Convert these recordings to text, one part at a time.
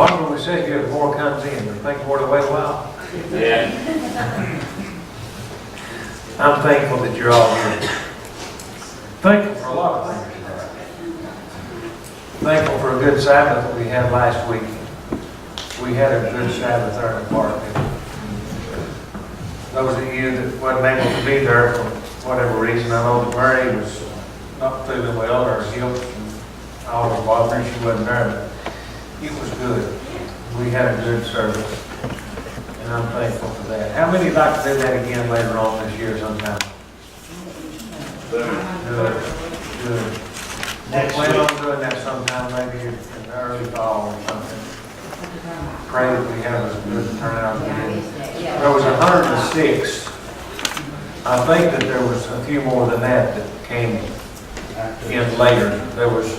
Why we sit here, the more comes in, the think more to wait a while. Yeah. I'm thankful that you're all here. Thankful for a lot of things today. Thankful for a good Sabbath that we had last week. We had a good Sabbath there in the park. Those of you that wasn't able to be there for whatever reason, I know that Mary was not feeling well, her hips and all was bothering her. She wasn't there, but it was good. We had a good service, and I'm thankful for that. How many would like to do that again later on this year sometime? Good, good. Next Plan week. on doing that sometime, maybe in the early fall or something. Pray that we have a good turnout again. There was 106. I think that there was a few more than that that came in later. There was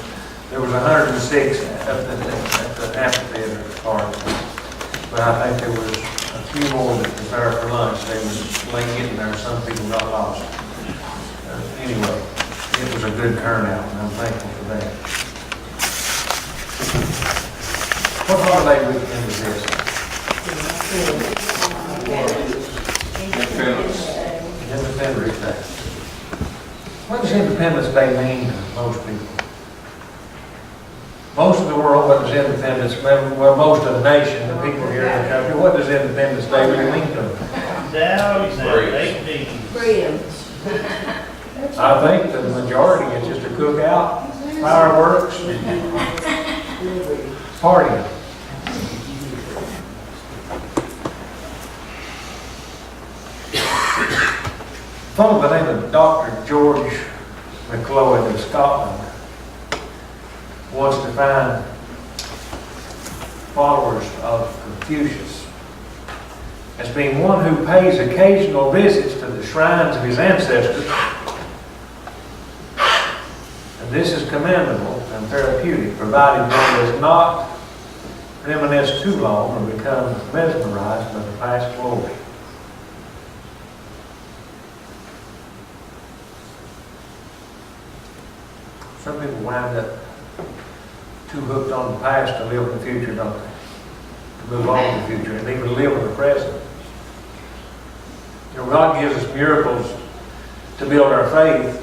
106 at the amphitheater part. But I think there was a few more that was there for lunch. They were late getting there. Some people got lost. Anyway, it was a good turnout, and I'm thankful for that. What holiday weekend is this? Independence Day. What does Independence Day mean to most people? Most of the world, what does independence, well, most of the nation, the people here in the country, what does Independence Day really mean to them? Freedom. I think the majority is just a cookout, fireworks, partying. A fellow by the name of Dr. George McLeod of Scotland wants to find followers of Confucius as being one who pays occasional visits to the shrines of his ancestors. And this is commendable and therapeutic, provided one does not reminisce too long or become mesmerized by the past glory. Some people wind up too hooked on the past to live in the future, don't they? To move on to the future and even live in the present. You know, God gives us miracles to build our faith,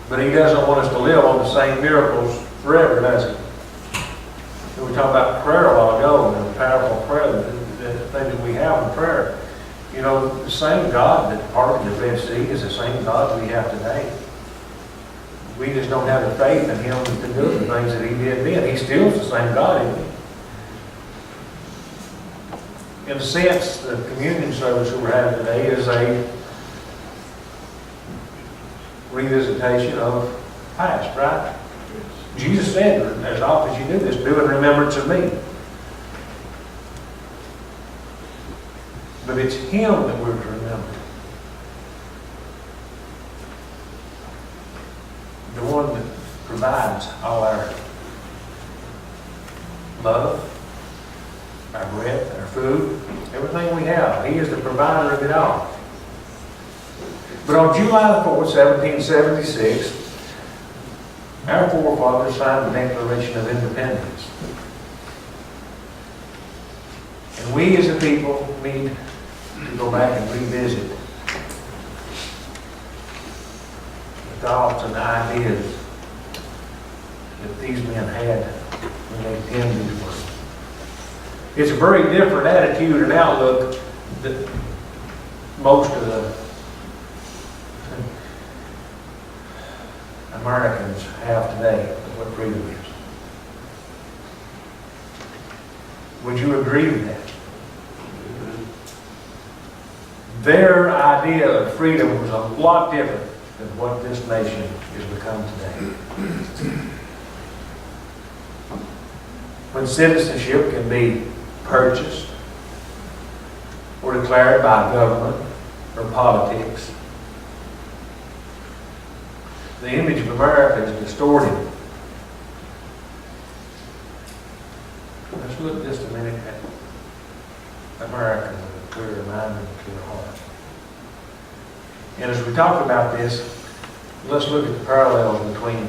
but He doesn't want us to live on the same miracles forever, does He? We talked about prayer a while ago, and the powerful prayer, the thing that we have in prayer. You know, the same God that parted the Red Sea is the same God we have today. We just don't have the faith in Him to do the things that He did then. He's still the same God, isn't He? In a sense, the communion service that we're having today is a revisitation of past, right? Jesus said, as often as you do this, do in remembrance of me. But it's Him that we're to remember. The one that provides all our love, our breath, our food, everything we have. He is the provider of it all. But on July the 4th, 1776, our forefathers signed the Declaration of Independence. And we as a people need to go back and revisit the thoughts and the ideas that these men had when they penned these words. It's a very different attitude and outlook that most of the Americans have today of what freedom is. Would you agree with that? Their idea of freedom was a lot different than what this nation has become today. When citizenship can be purchased or declared by government or politics, the image of America is distorted. Let's look just a minute at America with a clear mind and a clear heart. And as we talk about this, let's look at the parallels between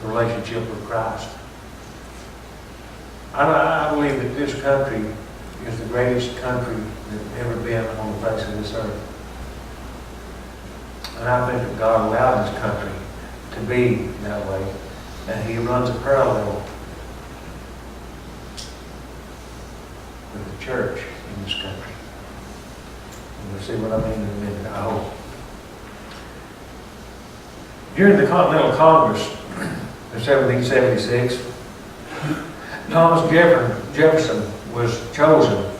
the relationship with Christ I believe that this country is the greatest country that's ever been on the face of this earth. And I think that God allowed this country to be that way, and He runs a parallel with the church in this country. And you'll see what I mean in a minute, I hope. During the Continental Congress in 1776, Thomas Jefferson was chosen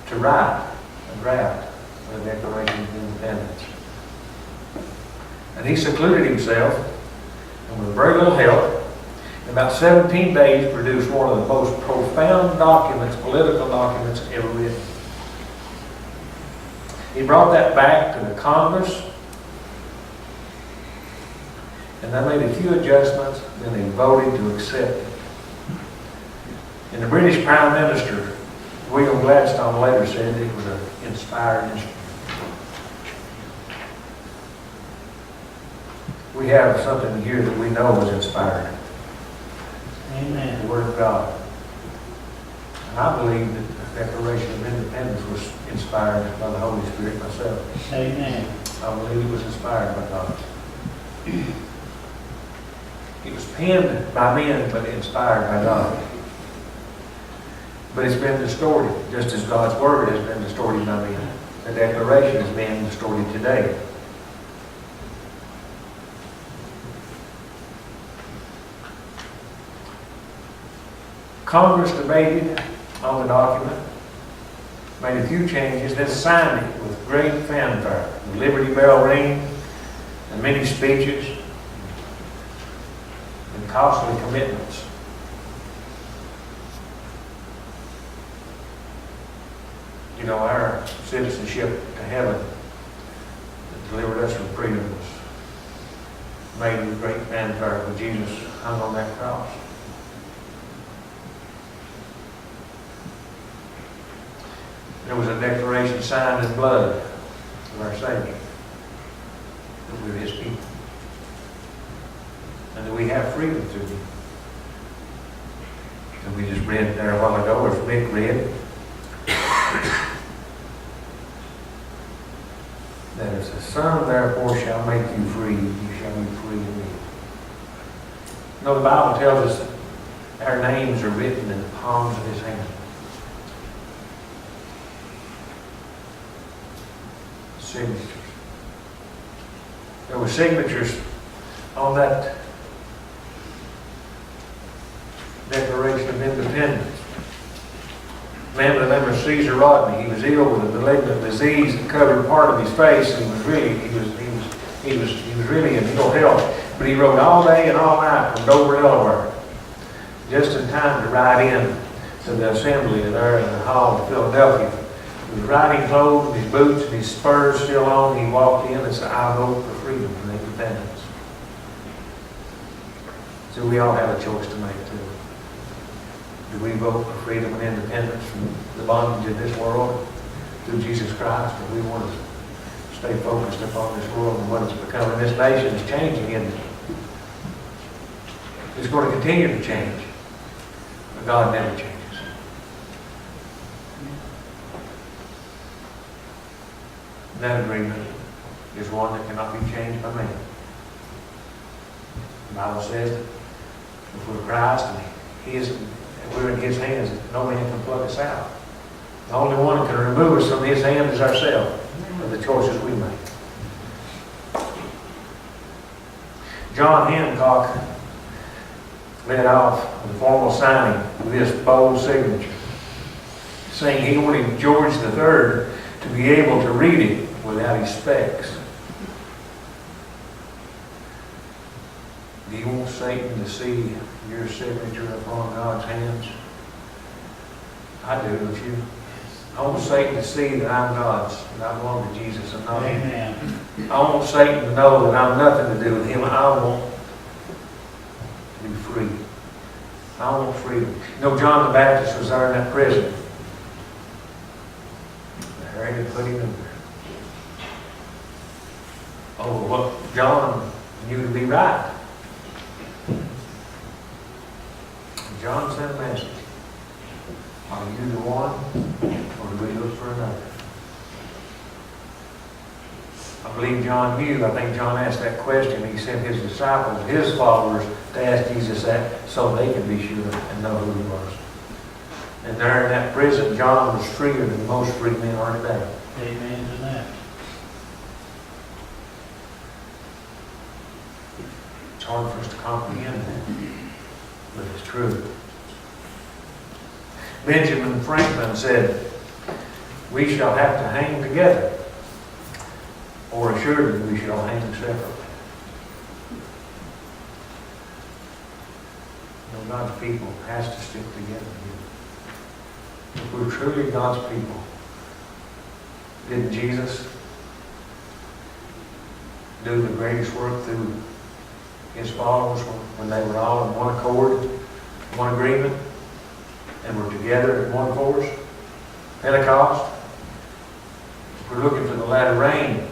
to write a draft of the Declaration of Independence. And he secluded himself, and with very little help, in about 17 days produced one of the most profound documents, political documents, ever written. He brought that back to the Congress, and they made a few adjustments, then they voted to accept it. And the British Prime Minister, William Gladstone, later said it was an inspired instrument. We have something here that we know was inspired. Amen. The Word of God. And I believe that the Declaration of Independence was inspired by the Holy Spirit myself. Amen. I believe it was inspired by God. It was penned by men, but inspired by God. But it's been distorted, just as God's Word has been distorted by men. The Declaration is being distorted today. Congress debated on the document, made a few changes, then signed it with great fanfare. The Liberty Bell ring, and many speeches, and costly commitments. You know, our citizenship to heaven that delivered us from freedom was made with great fanfare when Jesus hung on that cross. There was a declaration signed in blood of our Savior, that we were His people, and that we have freedom through Him. And we just read there a while ago, as Mick read, that as the Son therefore shall make you free, you shall be free indeed. You know, the Bible tells us that our names are written in the palms of His hand. Signatures. There were signatures on that Declaration of Independence. A man by the name of Caesar Rodney, he was ill with a malignant disease that covered part of his face, and he was really in ill health. But he rode all day and all night from Dover, Delaware, just in time to ride in to the assembly there in the hall of Philadelphia. With riding clothes, and his boots and his spurs still on, he walked in and said, "I vote for freedom and independence." So we all have a choice to make too. Do we vote for freedom and independence from the bondage of this world through Jesus Christ, or we want to stay focused upon this world and what it's becoming? This nation is changing, isn't it? It's going to continue to change, but God never changes. That agreement is one that cannot be changed by man. The Bible says that if we're Christ and we're in His hands, no man can pluck us out. The only one that can remove us from His hand is ourselves, and the choices we make. John Hancock led off with a formal signing with this bold signature, saying he wanted George III to be able to read it without his specs. Do you want Satan to see your signature upon God's hands? I do, don't you? I want Satan to see that I'm God's, that I belong to Jesus and not Him. Amen. I want Satan to know that I'm nothing to do with Him. I want to be free. I want freedom. You know, John the Baptist was there in that prison. Herod put him in there. Oh, what John knew to be right. John sent a message. Are you the one, or do we look for another? I believe John knew. I think John asked that question. He sent his disciples, his followers, to ask Jesus that so they could be sure and know who he was. And there in that prison, John was freer than most free men are today. Amen to that. It's hard for us to comprehend that, but it's true. Benjamin Franklin said, "We shall have to hang together, or assuredly we shall hang separately." You know, God's people has to stick together. If we're truly God's people, didn't Jesus do the greatest work through his followers when they were all in one accord, one agreement, and were together in one force? Pentecost. We're looking for the latter rain.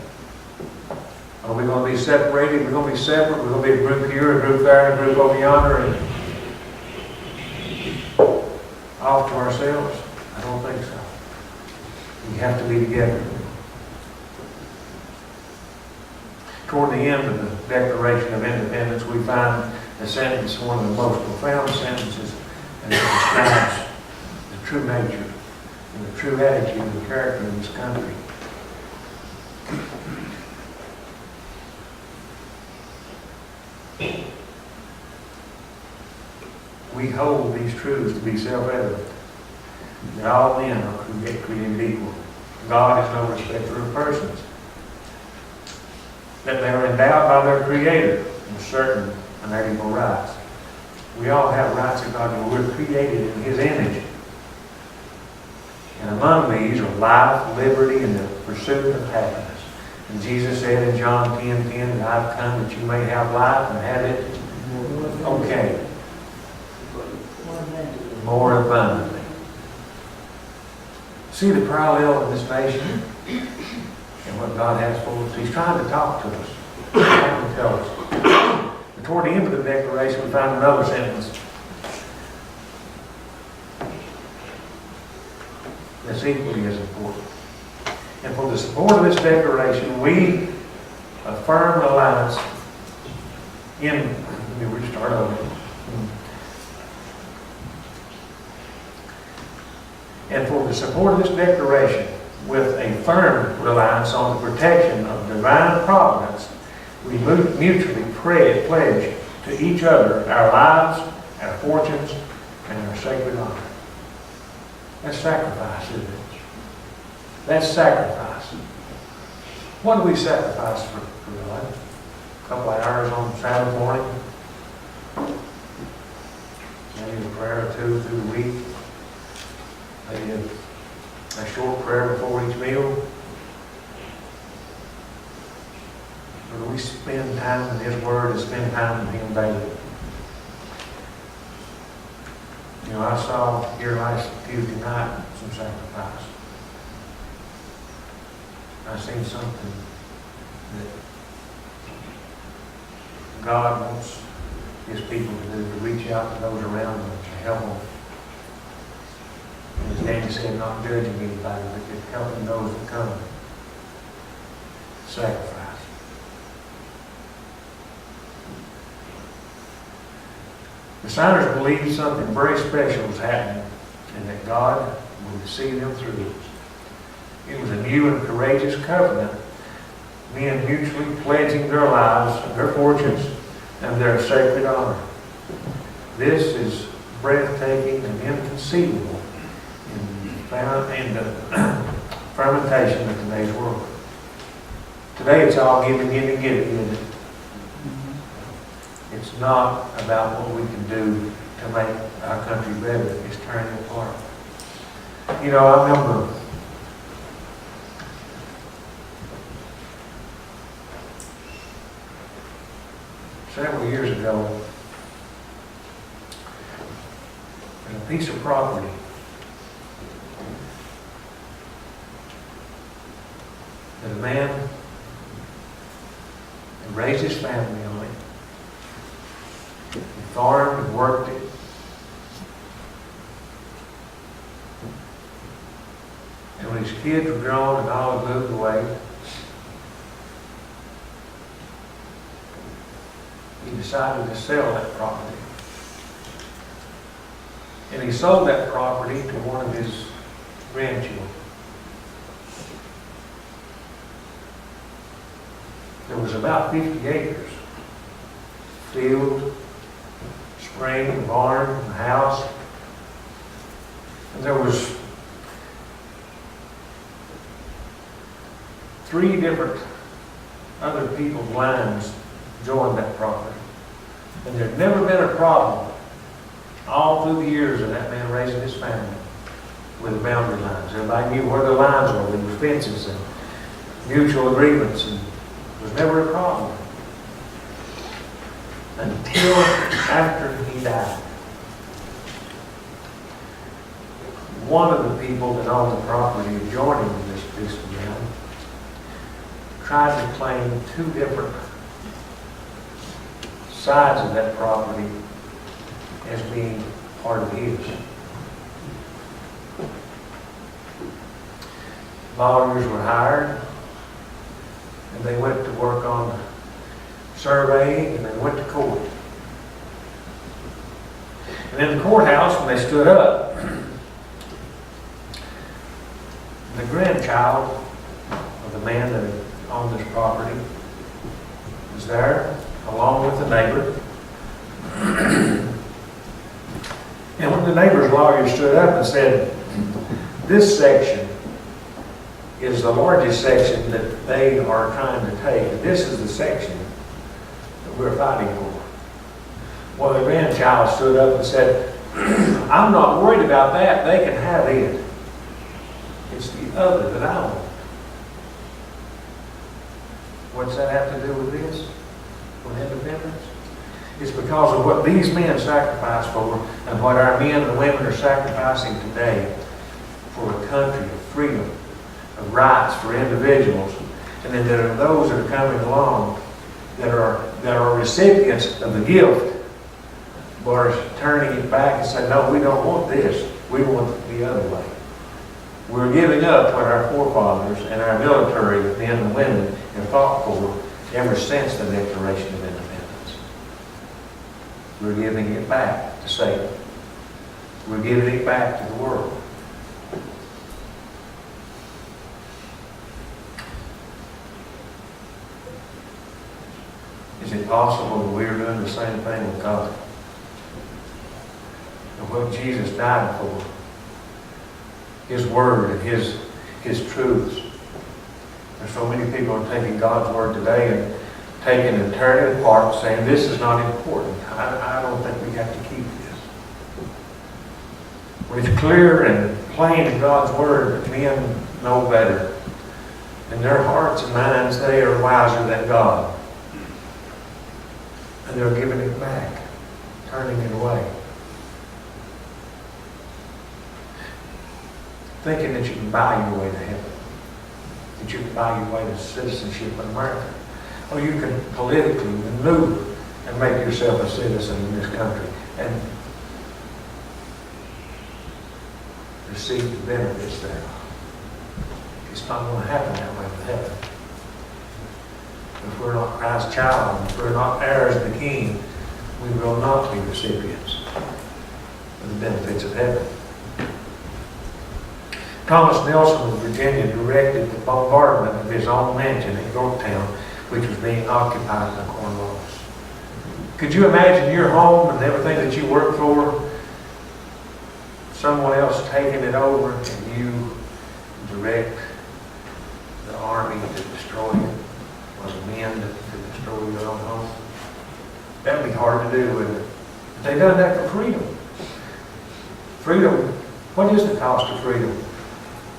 Are we going to be separated? We're going to be separate. We're going to be a group here, a group there, and a group over yonder, and off to ourselves? I don't think so. We have to be together. Toward the end of the Declaration of Independence, we find a sentence, one of the most profound sentences, and it describes the true nature and the true attitude and character of this country. We hold these truths to be self-evident, that all men are created equal. God is no respecter of persons. That they are endowed by their Creator with certain inalienable rights. We all have rights of God, and we're created in His image. And among these are life, liberty, and the pursuit of happiness. And Jesus said in John 10:10, that I've come that you may have life and have it more abundantly. See the parallel in this nation and what God has for us? He's trying to talk to us. He's trying to tell us. And toward the end of the Declaration, we find another sentence that's equally as important. And for the support of this Declaration, we affirm the alliance in, let me restart over. And for the support of this Declaration, with a firm reliance on the protection of divine providence, we mutually pledge to each other our lives, our fortunes, and our sacred honor. That's sacrifice, isn't it? That's sacrifice. What do we sacrifice for God? A couple of hours on Sabbath morning? Maybe a prayer or two through the week? Maybe a short prayer before each meal? Or do we spend time in His Word and spend time in Him daily? You know, I saw here last Tuesday night some sacrifice. I seen something that God wants His people to do, to reach out to those around them, to help them. And as Danny said, not judging anybody, but just helping those that come. Sacrifice. The signers believed something very special was happening and that God would see them through. It was a new and courageous covenant, men mutually pledging their lives, their fortunes, and their sacred honor. This is breathtaking and inconceivable in the fermentation of today's world. Today it's all give and give and give, isn't it? It's not about what we can do to make our country better. It's turning apart. You know, I remember several years ago, a piece of property that a man had raised his family on it. He farmed and worked it. when his kids were grown and all had moved away, he decided to sell that property. And he sold that property to one of his grandchildren. There was about 50 acres. Field, spring, barn, and house. And there was 3 different other people's lines joined that property. And there'd never been a problem all through the years of that man raising his family with the boundary lines. Everybody knew where the lines were. There were fences and mutual agreements, and there was never a problem. Until after he died. One of the people that owned the property adjoining this piece of land tried to claim 2 different sides of that property as being part of his. Lawyers were hired, and they went to work on surveying, and they went to court. And in the courthouse, when they stood up, the grandchild of the man that owned this property was there, along with the neighbor. And when the neighbor's lawyer stood up and said, "This section is the largest section that they are trying to take. This is the section that we're fighting for." Well, the grandchild stood up and said, "I'm not worried about that. They can have it. It's the other that I want." What's that have to do with this? With independence? It's because of what these men sacrificed for and what our men and women are sacrificing today for a country of freedom, of rights for individuals. And then there are those that are coming along that are recipients of the gift, but are turning it back and saying, "No, we don't want this. We want it the other way." We're giving up what our forefathers and our military men and women have fought for ever since the Declaration of Independence. We're giving it back to Satan. We're giving it back to the world. Is it possible that we are doing the same thing with God? And what Jesus died for, His Word and His truths. There's so many people are taking God's Word today and taking and tearing it apart, saying this is not important. I don't think we have to keep this. When it's clear and plain in God's Word, but men know better. In their hearts and minds, they are wiser than God. And they're giving it back, turning it away. Thinking that you can buy your way to heaven. That you can buy your way to citizenship in America. Or you can politically maneuver and make yourself a citizen in this country and receive the benefits there. It's not going to happen that way with heaven. If we're not Christ's child, if we're not heirs of the King, we will not be recipients of the benefits of heaven. Thomas Nelson of Virginia directed the bombardment of his own mansion at Yorktown, which was being occupied by Cornwallis. Could you imagine your home and everything that you work for, someone else taking it over and you direct the army to destroy it, or the men to destroy your own home? That would be hard to do, wouldn't it? But they've done that for freedom. Freedom, what is the cost of freedom?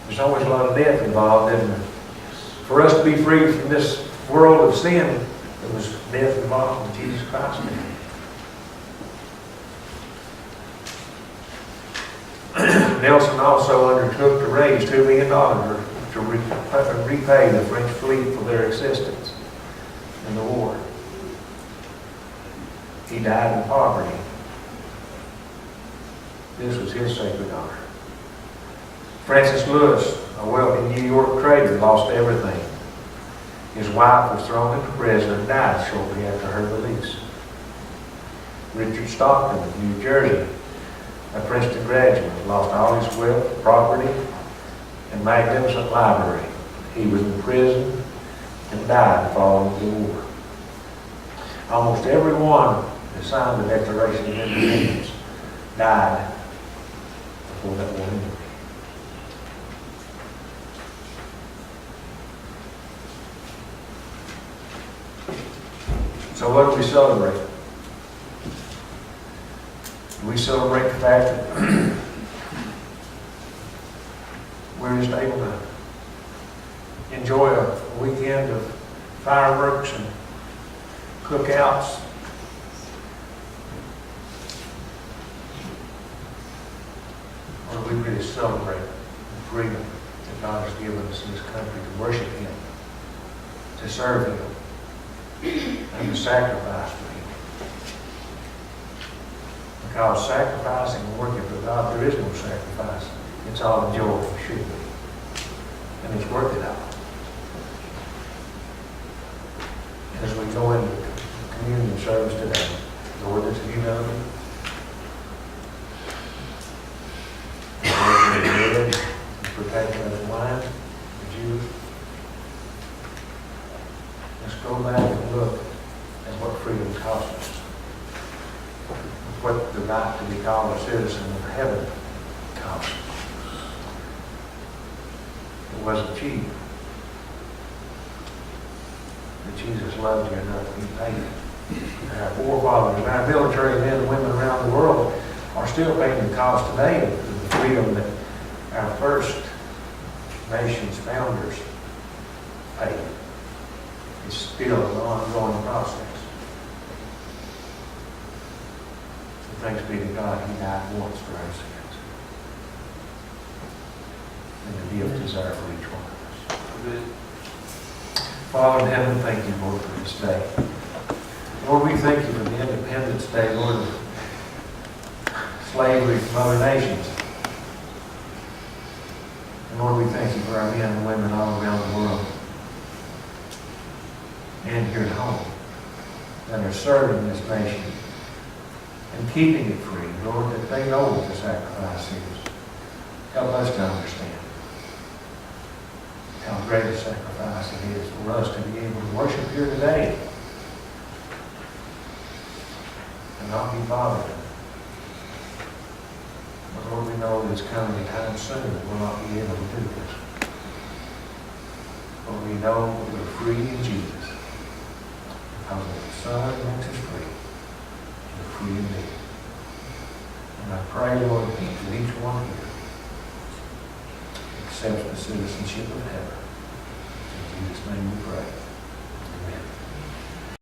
There's always a lot of death involved, isn't there? For us to be free from this world of sin, there was death involved in Jesus Christ. Nelson also undertook to raise $2 million to repay the French fleet for their assistance in the war. He died in poverty. This was his sacred honor. Francis Lewis, a a wealthy New York trader, lost everything. His wife was thrown into prison and died shortly after her release. Richard Stockton of New Jersey, a Princeton graduate, lost all his wealth, property, and magnificent library. He was in prison and died following the war. Almost everyone that signed the Declaration of Independence died before that war ended. So what do we celebrate? Do we celebrate the fact that we're just able to enjoy a weekend of fireworks and cookouts? Or do we really celebrate the freedom that God has given us in this country to worship Him, to serve Him, and to sacrifice for Him? Because sacrificing and working for God, there is no sacrifice. It's all joy, it should be. And it's worth it all. As we go into communion service today, Lord, this humility, the bread, the partaking of the wine, the juice. Let's go back and look at what freedom costs us. What the right to be called a citizen of heaven costs us. It wasn't cheap. But Jesus loved you enough to be paid. And our forefathers and our military men and women around the world are still paying the cost today of the freedom that our first nation's founders paid. It's still an ongoing process. Thanks be to God, He died once for our sins. And the gift is there for each one of us. Father in heaven, thank you, Lord, for this day. Lord, we thank you for the Independence Day, Lord, of slavery from other nations. And Lord, we thank you for our men and women all around the world and here at home that are serving this nation and keeping it free, Lord, that they know what the sacrifice is. Help us to understand how great a sacrifice it is for us to be able to worship here today and not be bothered. But Lord, we know that it's coming a time soon that we'll not be able to do this. But we know that we're free in Jesus because the Son makes us free. Free indeed. And I pray, Lord, that each one here accepts the citizenship of heaven. In Jesus' name we pray.